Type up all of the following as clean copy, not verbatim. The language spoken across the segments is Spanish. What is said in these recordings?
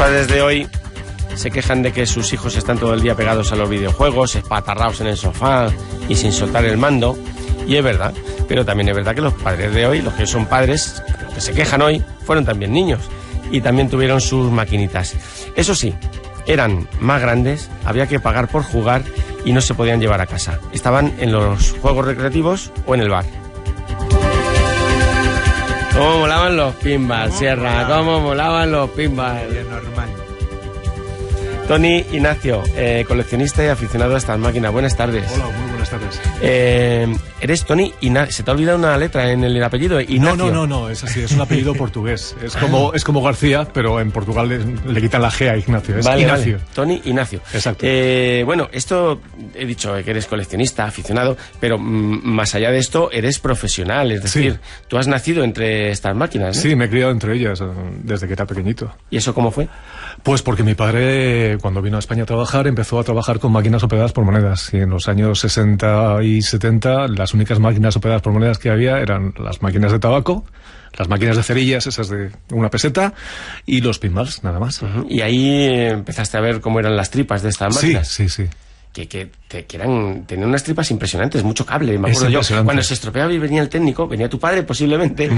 padres de hoy se quejan de que sus hijos están todo el día pegados a los videojuegos, espatarrados en el sofá y sin soltar el mando. Y es verdad, pero también es verdad que los padres de hoy, los que son padres, los que se quejan hoy, fueron también niños y también tuvieron sus maquinitas. Eso sí, eran más grandes, había que pagar por jugar y no se podían llevar a casa. Estaban en los juegos recreativos o en el bar. ¿Cómo molaban los pinballs, Sierra? ¿Cómo molaban los pinballs? Normal. Tony Ignacio, coleccionista y aficionado a estas máquinas. Buenas tardes. Hola, muy buenas tardes. Eres Tony Ignacio. ¿Se te ha olvidado una letra en el apellido? Ignacio. No, es así, es un apellido portugués. Es como García, pero en Portugal le quitan la G a Ignacio. Es vale, Ignacio. Vale. Tony Ignacio. Exacto. Bueno, esto he dicho que eres coleccionista, aficionado, pero más allá de esto, eres profesional. Es decir, tú has nacido entre estas máquinas, ¿no? Sí, me he criado entre ellas desde que era pequeñito. ¿Y eso cómo fue? Pues porque mi padre, cuando vino a España a trabajar, empezó a trabajar con máquinas operadas por monedas. Y en los años 60 y 70, las únicas máquinas operadas por monedas que había eran las máquinas de tabaco, las máquinas de cerillas, esas de una peseta, y los pinballs, nada más. Y ahí empezaste a ver cómo eran las tripas de estas máquinas. Sí. Que tenían unas tripas impresionantes, mucho cable. Me acuerdo yo, cuando se estropeaba y venía el técnico, venía tu padre posiblemente,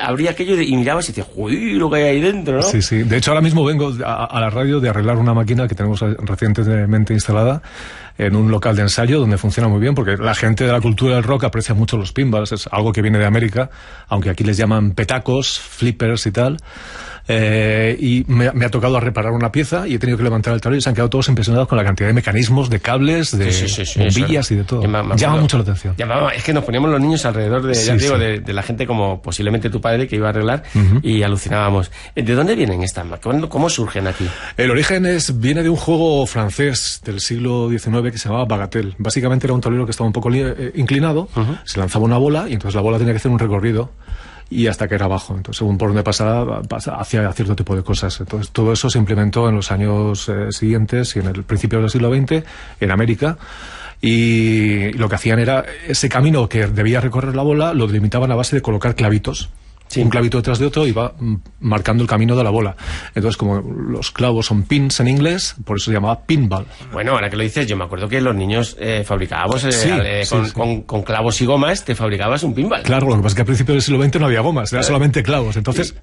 abría aquello y mirabas y decías, uy, lo que hay ahí dentro, ¿no? Sí. De hecho, ahora mismo vengo a la radio de arreglar una máquina que tenemos recientemente instalada en un local de ensayo donde funciona muy bien, porque la gente de la cultura del rock aprecia mucho los pinballs, es algo que viene de América, aunque aquí les llaman petacos, flippers y tal. Y me ha tocado reparar una pieza y he tenido que levantar el tablero y se han quedado todos impresionados con la cantidad de mecanismos, de cables, de bombillas y de todo. Llama mucho la atención. Es que nos poníamos los niños alrededor de la gente como posiblemente tu padre que iba a arreglar y alucinábamos. ¿De dónde vienen estas máquinas? ¿Cómo surgen aquí? El origen viene de un juego francés del siglo XIX que se llamaba Bagatelle. Básicamente era un tablero que estaba un poco inclinado, se lanzaba una bola y entonces la bola tenía que hacer un recorrido y hasta que era abajo. Entonces, según por donde pasaba, hacía cierto tipo de cosas. Entonces, todo eso se implementó en los años siguientes y en el principio del siglo XX en América. Y lo que hacían era, ese camino que debía recorrer la bola, lo delimitaban a base de colocar clavitos. Sí. Un clavito detrás de otro y va marcando el camino de la bola. Entonces, como los clavos son pins en inglés, por eso se llamaba pinball. Bueno, ahora que lo dices, yo me acuerdo que los niños fabricábamos con clavos y gomas, te fabricabas un pinball. Claro, lo que pasa es que al principio del siglo XX no había gomas, era solamente clavos. Entonces,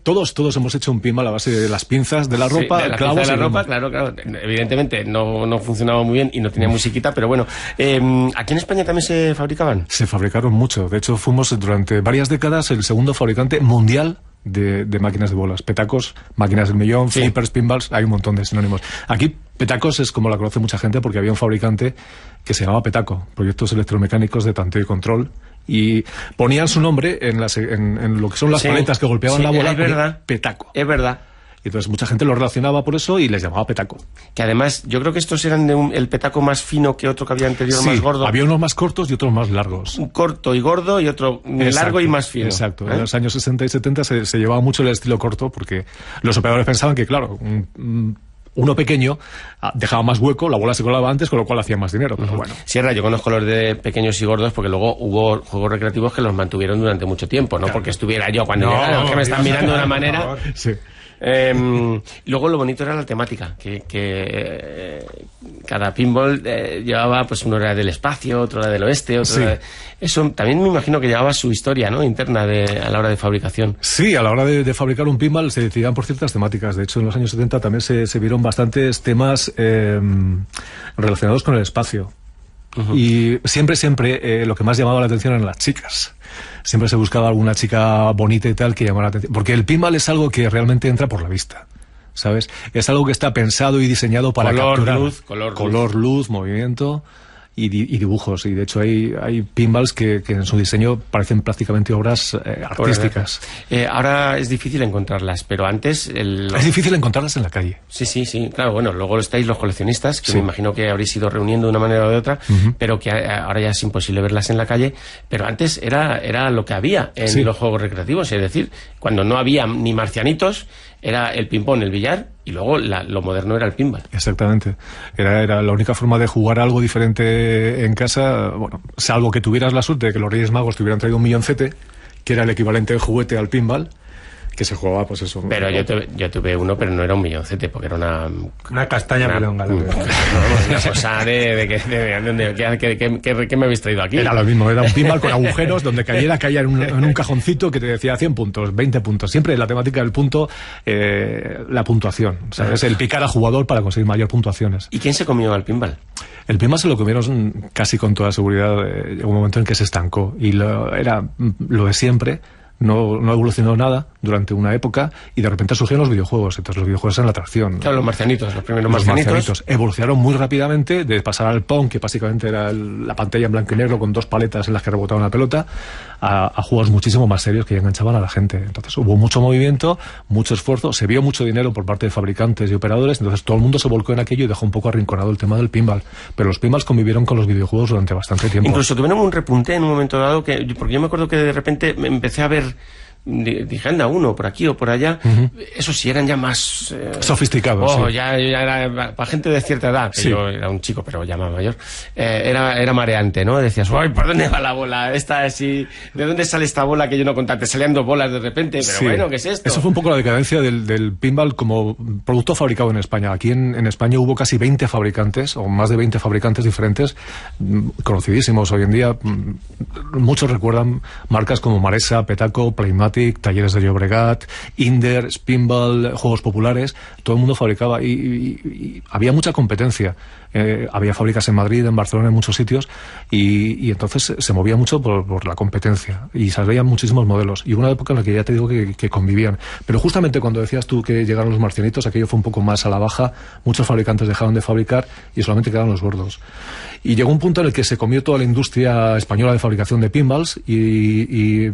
todos hemos hecho un pinball a base de las pinzas de la ropa, de la clavos pinza de la y ropa, claro. Evidentemente no funcionaba muy bien y no tenía musiquita, pero bueno. ¿Aquí en España también se fabricaban? Se fabricaron mucho. De hecho, fuimos durante varias décadas el segundo fabricante mundial de máquinas de bolas. Petacos, máquinas del millón, flippers, pinballs, hay un montón de sinónimos. Aquí Petacos es como la conoce mucha gente porque había un fabricante que se llamaba Petaco, Proyectos Electromecánicos de Tanteo y Control, y ponían su nombre en lo que son las paletas que golpeaban la bola. Es verdad. Petaco. Es verdad. Y entonces mucha gente lo relacionaba por eso y les llamaba petaco. Que además, yo creo que estos eran el petaco más fino que otro que había anterior, más gordo. Había unos más cortos y otros más largos. Un corto y gordo y otro largo y más fino. Exacto. En los años 60 y 70 se llevaba mucho el estilo corto porque los operadores pensaban que, claro, uno pequeño dejaba más hueco, la bola se colaba antes, con lo cual hacía más dinero. Pero bueno. Sierra, yo conozco los de pequeños y gordos porque luego hubo juegos recreativos que los mantuvieron durante mucho tiempo, no porque estuviera yo cuando llegaron, que me están mirando de una manera. Sí. Luego lo bonito era la temática, que cada pinball llevaba, pues uno era del espacio, otro era del oeste, otro era eso también me imagino que llevaba su historia, ¿no?, interna a la hora de fabricación. Sí, a la hora de fabricar un pinball se decidían por ciertas temáticas. De hecho, en los años 70 también se vieron bastantes temas relacionados con el espacio. Y siempre lo que más llamaba la atención eran las chicas. Siempre se buscaba alguna chica bonita y tal que llamara la atención. Porque el pinball es algo que realmente entra por la vista, ¿sabes? Es algo que está pensado y diseñado para capturar color, luz, movimiento y dibujos. Y de hecho hay pinballs que en su diseño parecen prácticamente obras artísticas. Ahora es difícil encontrarlas, pero antes... Es difícil encontrarlas en la calle. Sí, claro. Bueno, luego estáis los coleccionistas, que me imagino que habréis ido reuniendo de una manera o de otra, pero que ahora ya es imposible verlas en la calle. Pero antes era lo que había en los juegos recreativos, es decir, cuando no había ni marcianitos, era el ping-pong, el billar, y luego lo moderno era el pinball. Exactamente. Era la única forma de jugar algo diferente en casa, bueno, salvo que tuvieras la suerte de que los Reyes Magos te hubieran traído un milloncete, que era el equivalente de juguete al pinball, que se jugaba, pues eso. Pero yo tuve uno, pero no era un milloncete, porque era una castaña pelonga. Una cosa de ¿qué me habéis traído aquí? Era lo mismo, era un pinball con agujeros donde caía en un cajoncito que te decía 100 puntos, 20 puntos. Siempre la temática del punto, la puntuación. O sea, es el picar al jugador para conseguir mayor puntuaciones. ¿Y quién se comió al pinball? El pinball se lo comieron casi con toda seguridad. Llegó un momento en que se estancó y era lo de siempre. No evolucionó nada durante una época y de repente surgieron los videojuegos. Entonces los videojuegos eran la atracción. Claro, los marcianitos, los primeros marcianitos. Evolucionaron muy rápidamente de pasar al Pong, que básicamente era la pantalla en blanco y negro con dos paletas en las que rebotaba una pelota, a juegos muchísimo más serios que ya enganchaban a la gente. Entonces hubo mucho movimiento, mucho esfuerzo, se vio mucho dinero por parte de fabricantes y operadores, entonces todo el mundo se volcó en aquello y dejó un poco arrinconado el tema del pinball. Pero los pinballs convivieron con los videojuegos durante bastante tiempo. Incluso tuvieron un repunte en un momento dado, porque yo me acuerdo que de repente me empecé a ver, dije, anda, uno por aquí o por allá. Eso sí, eran ya más sofisticados. Sí. Ya era para gente de cierta edad, que yo era un chico, pero ya más mayor. Era mareante, ¿no? Decías, uy, ¿por dónde va la bola? ¿De dónde sale esta bola que yo no conté? Te salían dos bolas de repente, pero bueno, ¿qué es esto? Eso fue un poco la decadencia del pinball como producto fabricado en España. Aquí en España hubo casi 20 fabricantes, o más de 20 fabricantes diferentes, conocidísimos hoy en día. Muchos recuerdan marcas como Maresa, Petaco, Playmatic, Talleres de Llobregat, Inder, Spinball, juegos populares. Todo el mundo fabricaba y había mucha competencia. Había fábricas en Madrid, en Barcelona, en muchos sitios y entonces se movía mucho por la competencia y salían muchísimos modelos. Y hubo una época en la que ya te digo que convivían. Pero justamente cuando decías tú que llegaron los marcianitos, aquello fue un poco más a la baja. Muchos fabricantes dejaron de fabricar y solamente quedaron los gordos. Y llegó un punto en el que se comió toda la industria española de fabricación de pinballs y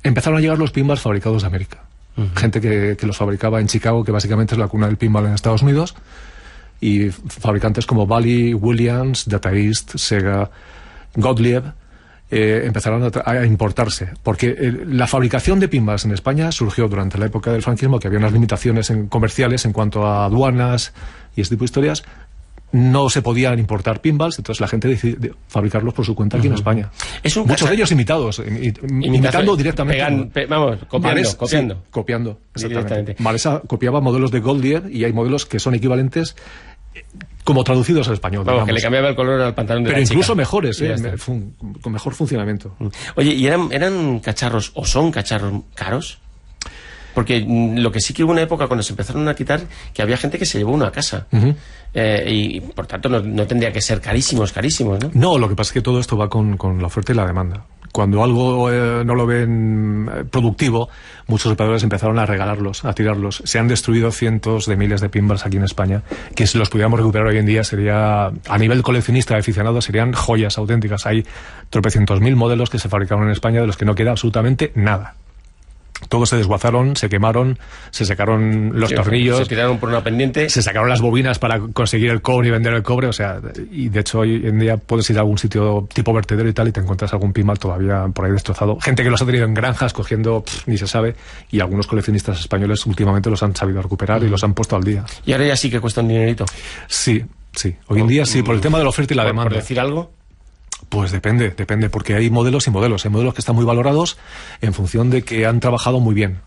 empezaron a llegar los pinballs fabricados de América. Gente que los fabricaba en Chicago, que básicamente es la cuna del pinball en Estados Unidos, y fabricantes como Bally, Williams, Data East, Sega, Gottlieb empezaron a importarse, porque la fabricación de pinballs en España surgió durante la época del franquismo, que había unas limitaciones comerciales en cuanto a aduanas y este tipo de historias. No se podían importar pinballs, entonces la gente decidió fabricarlos por su cuenta aquí en España. Muchos de ellos imitados, imitando directamente. Copiando. Copiando, exactamente. Maresa copiaba modelos de Goldlieb y hay modelos que son equivalentes como traducidos al español. Vamos, que le cambiaba el color al pantalón de la chica. Pero incluso mejores, con mejor funcionamiento. Oye, ¿y eran cacharros o son cacharros caros? Porque lo que sí que hubo una época cuando se empezaron a quitar, que había gente que se llevó uno a casa. Y por tanto no tendría que ser carísimos, ¿no? No, lo que pasa es que todo esto va con la oferta y la demanda. Cuando algo no lo ven productivo, muchos operadores empezaron a regalarlos, a tirarlos. Se han destruido cientos de miles de pinballs aquí en España, que si los pudiéramos recuperar hoy en día sería, a nivel coleccionista aficionado, serían joyas auténticas. Hay tropecientos mil modelos que se fabricaron en España de los que no queda absolutamente nada. Todos se desguazaron, se quemaron, se sacaron los tornillos, se tiraron por una pendiente, se sacaron las bobinas para conseguir el cobre y vender el cobre, o sea, y de hecho hoy en día puedes ir a algún sitio tipo vertedero y tal y te encuentras algún pinball todavía por ahí destrozado. Gente que los ha tenido en granjas cogiendo, ni se sabe, y algunos coleccionistas españoles últimamente los han sabido recuperar y los han puesto al día. ¿Y ahora ya sí que cuesta un dinerito? Sí, hoy en día sí, por el tema de la oferta y la demanda. ¿Por decir algo? Pues depende, porque hay modelos y modelos. Hay modelos que están muy valorados en función de que han trabajado muy bien.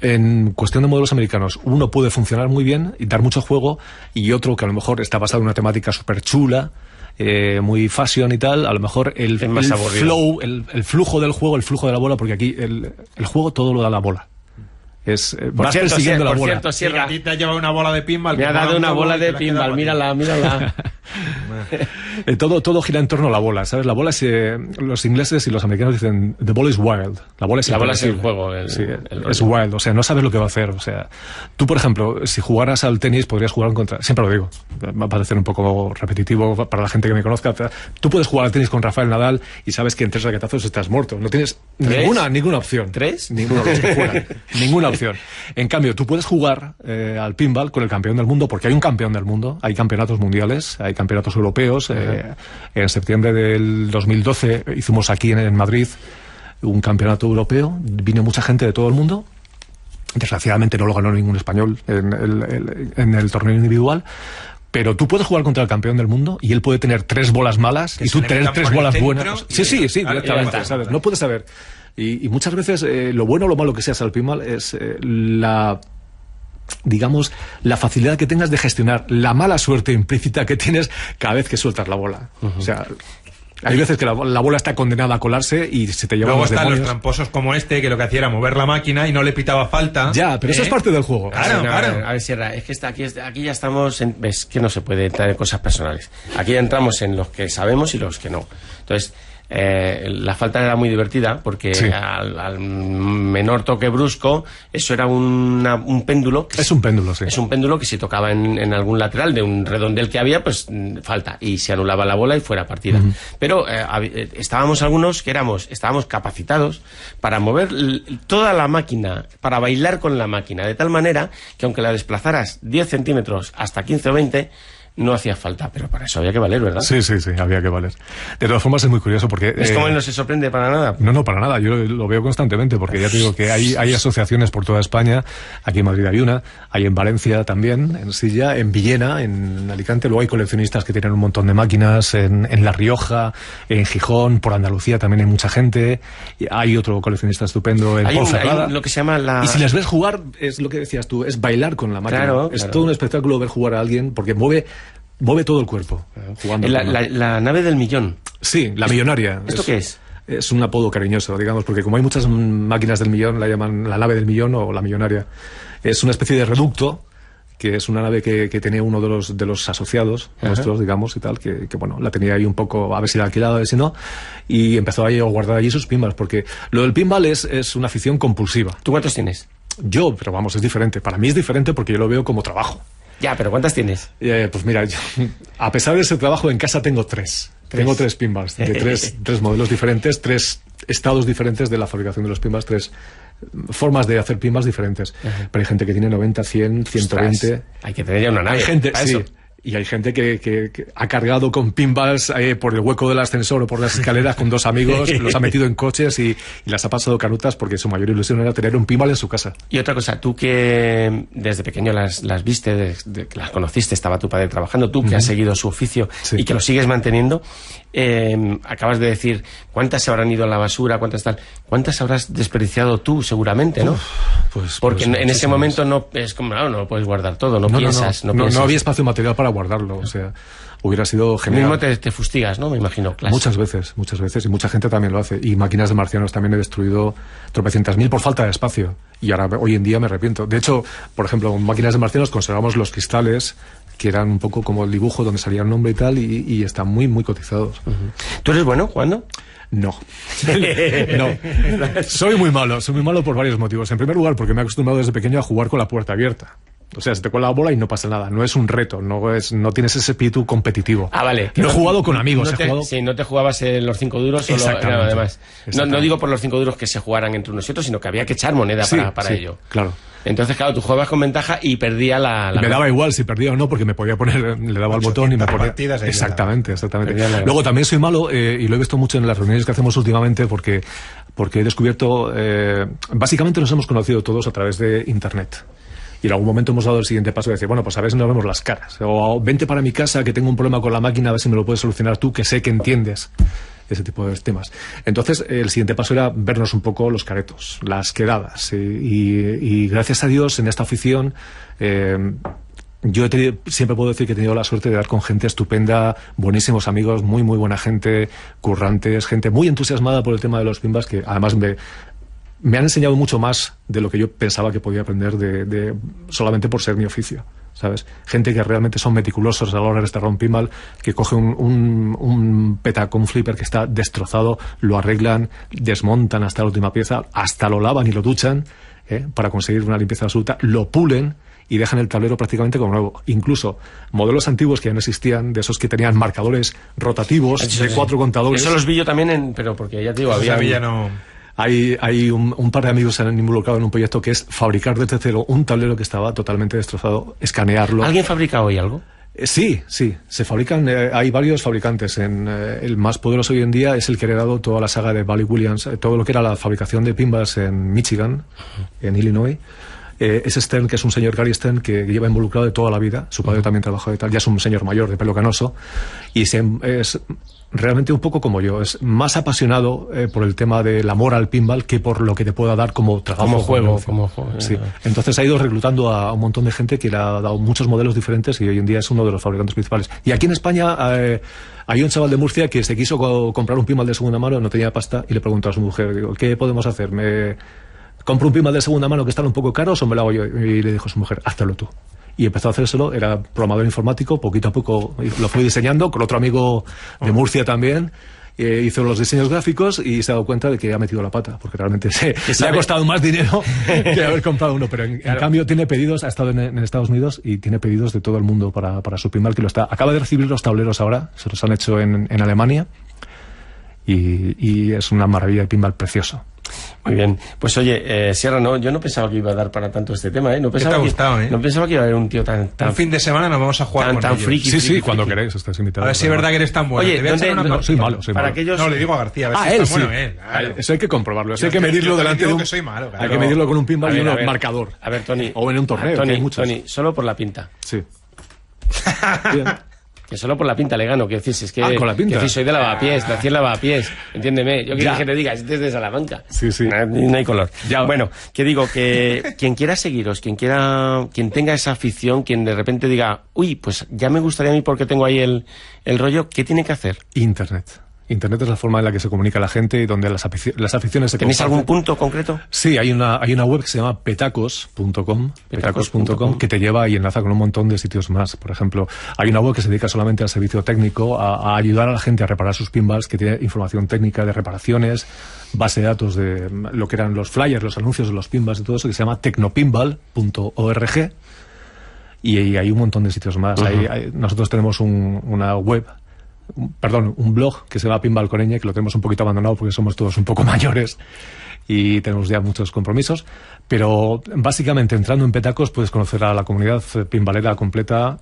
En cuestión de modelos americanos, uno puede funcionar muy bien y dar mucho juego, y otro que a lo mejor está basado en una temática súper chula, muy fashion y tal, a lo mejor el flow, el flujo del juego, el flujo de la bola, porque aquí el juego todo lo da la bola. Vas persiguiendo la bola. Cierto, Sierra, a ti te ha llevado una bola de pinball. Me ha dado una bola de pinball, mírala. Todo gira en torno a la bola, ¿sabes? La bola es... los ingleses y los americanos dicen the ball is wild. La bola es el juego. Es wild, o sea, no sabes lo que va a hacer. O sea, tú, por ejemplo, si jugaras al tenis, podrías jugar contra... Siempre lo digo, va a parecer un poco repetitivo para la gente que me conozca. Tú puedes jugar al tenis con Rafael Nadal y sabes que en 3 raquetazos estás muerto. No tienes ninguna opción. ¿3? Ninguna opción. Ninguna opción. En cambio, tú puedes jugar al pinball con el campeón del mundo, porque hay un campeón del mundo, hay campeonatos mundiales, hay campeonatos europeos. En septiembre del 2012 hicimos aquí en Madrid un campeonato europeo, vino mucha gente de todo el mundo. Desgraciadamente no lo ganó ningún español en el torneo individual. Pero tú puedes jugar contra el campeón del mundo y él puede tener 3 bolas malas y tú tener 3 bolas buenas. Sí, directamente, ¿sabes? No puedes saber. Y muchas veces lo bueno o lo malo que seas al pinball es digamos, la facilidad que tengas de gestionar la mala suerte implícita que tienes cada vez que sueltas la bola. O sea, hay veces que la bola está condenada a colarse y se te llevan Luego los están demonios. los tramposos como este, que lo que hacía era mover la máquina y no le pitaba falta. Ya, pero eso es parte del juego. Claro, claro. A ver, Sierra, es que aquí ya estamos ves que no se puede entrar en cosas personales. Aquí ya entramos en los que sabemos y los que no. Entonces, la falta era muy divertida porque Sí. al menor toque brusco, eso era un péndulo. Es un péndulo, sí. Es un péndulo que si tocaba en algún lateral de un redondel que había, pues falta. Y se anulaba la bola y fuera partida. Pero estábamos algunos que estábamos capacitados para mover toda la máquina, para bailar con la máquina, de tal manera que aunque la desplazaras 10 centímetros hasta 15 o 20, no hacía falta, pero para eso había que valer, ¿verdad? Sí, había que valer. De todas formas es muy curioso porque... Es como él no se sorprende para nada. No, para nada. Yo lo veo constantemente porque ya te digo que hay asociaciones por toda España. Aquí en Madrid hay una, hay en Valencia también, en Silla, en Villena, en Alicante. Luego hay coleccionistas que tienen un montón de máquinas en La Rioja, en Gijón, por Andalucía también hay mucha gente. Y hay otro coleccionista estupendo en Ponferrada. Hay lo que se llama la... Y si les ves jugar, es lo que decías tú, es bailar con la máquina. Claro, es claro. todo un espectáculo ver jugar a alguien porque mueve todo el cuerpo jugando. La nave del millón. Sí, la millonaria. ¿Esto qué es? Es un apodo cariñoso, digamos, porque como hay muchas máquinas del millón, la llaman la nave del millón o la millonaria. Es una especie de reducto, que es una nave que tenía uno de los asociados nuestros, digamos, y tal, que bueno, la tenía ahí un poco, a ver si la alquilaba, a ver si no, y empezó ahí a guardar allí sus pinballs, porque lo del pinball es una afición compulsiva. ¿Tú cuántos tienes? Yo, pero vamos, es diferente. Para mí es diferente porque yo lo veo como trabajo. Ya, pero ¿cuántas tienes? Pues mira, yo, a pesar de ese trabajo, en casa tengo tres. Tengo tres pinballs, de tres modelos diferentes, tres estados diferentes de la fabricación de los pinballs, tres formas de hacer pinballs diferentes. Pero hay gente que tiene 90, 100, 120... Ostras, hay que tener ya una nave. Hay gente, para sí. eso. Y hay gente que ha cargado con pinballs por el hueco del ascensor o por las escaleras con dos amigos, los ha metido en coches y las ha pasado canutas porque su mayor ilusión era tener un pinball en su casa. Y otra cosa, tú que desde pequeño las viste, que las conociste, estaba tu padre trabajando, tú que has seguido su oficio y que lo sigues manteniendo, acabas de decir, ¿cuántas se habrán ido a la basura? ¿Cuántas habrás desperdiciado tú seguramente, no? Porque en ese momento no es como, no lo puedes guardar todo, no piensas. No había espacio material para guardarlo, o sea, hubiera sido genial. Mismo te fustigas, ¿no? Me imagino, claro. Muchas veces, y mucha gente también lo hace. Y máquinas de marcianos también he destruido tropecientas mil por falta de espacio. Y ahora, hoy en día, me arrepiento. De hecho, por ejemplo, en máquinas de marcianos conservamos los cristales, que eran un poco como el dibujo donde salía el nombre y tal, y están muy, muy cotizados. ¿Tú eres bueno jugando? No. No. Soy muy malo por varios motivos. En primer lugar, porque me he acostumbrado desde pequeño a jugar con la puerta abierta. O sea, se te cuela la bola y no pasa nada. No es un reto, no tienes ese espíritu competitivo. Ah, vale. No he jugado con amigos. Sí, no te jugabas en los 5 duros solo, Exactamente. Además. No digo por los 5 duros que se jugaran entre unos y otros, sino que había que echar moneda para ello. Claro. Entonces, claro, tú jugabas con ventaja y perdía la me daba igual si perdía o no, porque me podía poner, le daba el botón y me ponía... partidas ahí. Exactamente. Luego también soy malo, y lo he visto mucho en las reuniones que hacemos últimamente, porque he descubierto... básicamente nos hemos conocido todos a través de Internet. Y en algún momento hemos dado el siguiente paso de decir, bueno, pues a ver si nos vemos las caras. O vente para mi casa, que tengo un problema con la máquina, a ver si me lo puedes solucionar tú, que sé que entiendes ese tipo de temas. Entonces, el siguiente paso era vernos un poco los caretos, las quedadas. Y gracias a Dios, en esta afición, yo siempre puedo decir que he tenido la suerte de dar con gente estupenda, buenísimos amigos, muy, muy buena gente, currantes, gente muy entusiasmada por el tema de los pinballs, que además me han enseñado mucho más de lo que yo pensaba que podía aprender solamente por ser mi oficio, ¿sabes? Gente que realmente son meticulosos a la hora de restaurar un pinball, que coge un petaco, un flipper que está destrozado, lo arreglan, desmontan hasta la última pieza, hasta lo lavan y lo duchan, para conseguir una limpieza absoluta, lo pulen y dejan el tablero prácticamente como nuevo. Incluso modelos antiguos que ya no existían, de esos que tenían marcadores rotativos de 4 contadores. Eso los vi yo también, pero porque ya te digo, había... Hay un par de amigos que se han involucrado en un proyecto que es fabricar desde cero un tablero que estaba totalmente destrozado, escanearlo. ¿Alguien fabrica hoy algo? Sí, se fabrican, hay varios fabricantes. El más poderoso hoy en día es el que ha heredado toda la saga de Bally Williams, todo lo que era la fabricación de pinballs en Michigan, en Illinois. Es Stern, que es un señor Gary Stern, que lleva involucrado de toda la vida. Su padre también trabajó y tal, ya es un señor mayor de pelo canoso, y realmente un poco como yo, es más apasionado por el tema del amor al pinball que por lo que te pueda dar como trabajo. Como juego. Sí. Entonces ha ido reclutando a un montón de gente que le ha dado muchos modelos diferentes y hoy en día es uno de los fabricantes principales. Y aquí en España hay un chaval de Murcia que se quiso comprar un pinball de segunda mano, no tenía pasta, y le preguntó a su mujer, digo, ¿qué podemos hacer? ¿Me compro un pinball de segunda mano que están un poco caros o me lo hago yo? Y le dijo a su mujer, háztelo tú. Y empezó a hacérselo, era programador informático, poquito a poco lo fue diseñando, con otro amigo de Murcia también, hizo los diseños gráficos y se ha dado cuenta de que ha metido la pata, porque realmente le ha costado más dinero que haber comprado uno, pero en cambio tiene pedidos, ha estado en Estados Unidos y tiene pedidos de todo el mundo para su pinball, que acaba de recibir los tableros ahora, se los han hecho en Alemania, y es una maravilla de pinball precioso. Muy bien, pues oye, Sierra, yo no pensaba que iba a dar para tanto este tema, No pensaba, no pensaba que iba a haber un tío tan un fin de semana nos vamos a jugar tan friki. Sí, cuando queréis, estás invitado. A ver si es verdad que eres tan bueno. Oye, no, soy malo. Para aquellos... No, le digo a García, a ver si él está sí. bueno él. Claro. Eso hay que comprobarlo, eso hay que medirlo delante de un... que soy malo, claro. Hay que medirlo con un pinball y un marcador. A ver, Tony. O en un torneo, que hay muchos. Tony, solo por la pinta. Sí. Bien. Que solo por la pinta le gano, que decís, es que... con la pinta. Que soy de Lavapiés, nací en Lavapiés, entiéndeme. Yo quiero que te diga, es desde Salamanca. Sí. No hay color. Ya. Bueno, que digo, que quien quiera seguiros, quien tenga esa afición, quien de repente diga, uy, pues ya me gustaría a mí porque tengo ahí el rollo, ¿qué tiene que hacer? Internet es la forma en la que se comunica la gente y donde las aficiones se ¿Tenéis algún punto concreto? Sí, hay una web que se llama petacos.com, que te lleva y enlaza con un montón de sitios más. Por ejemplo, hay una web que se dedica solamente al servicio técnico, a ayudar a la gente a reparar sus pinballs, que tiene información técnica de reparaciones, base de datos de lo que eran los flyers, los anuncios de los pinballs y todo eso, que se llama tecnopinball.org, y hay un montón de sitios más. Nosotros tenemos una web, un blog que se llama Pinball Coreña, que lo tenemos un poquito abandonado porque somos todos un poco mayores y tenemos ya muchos compromisos, pero básicamente entrando en Petacos puedes conocer a la comunidad pinballera completa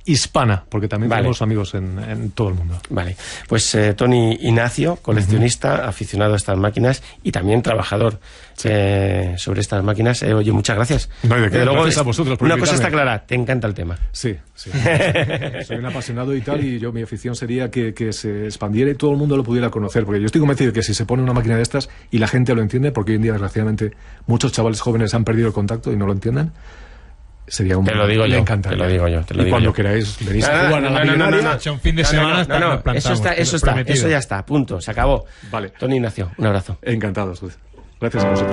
hispana, porque también tenemos amigos en todo el mundo. Vale, pues Tony Ignacio, coleccionista, aficionado a estas máquinas y también trabajador sobre estas máquinas. Oye, muchas gracias. No hay de qué. Luego, gracias a vosotros por una invitarme. cosa está clara, te encanta el tema. Sí. Soy un apasionado y tal, y mi afición sería que se expandiera y todo el mundo lo pudiera conocer, porque yo estoy convencido de que si se pone una máquina de estas y la gente lo entiende, porque hoy en día desgraciadamente muchos chavales jóvenes han perdido el contacto y no lo entienden, sería un... Te lo digo yo, encantaría. te lo digo yo. Y cuando queráis, venís a jugar a la millonaria. Un fin de semana eso ya está, punto, se acabó. Vale. Tony Ignacio, un abrazo. Encantados. Gracias a vosotros.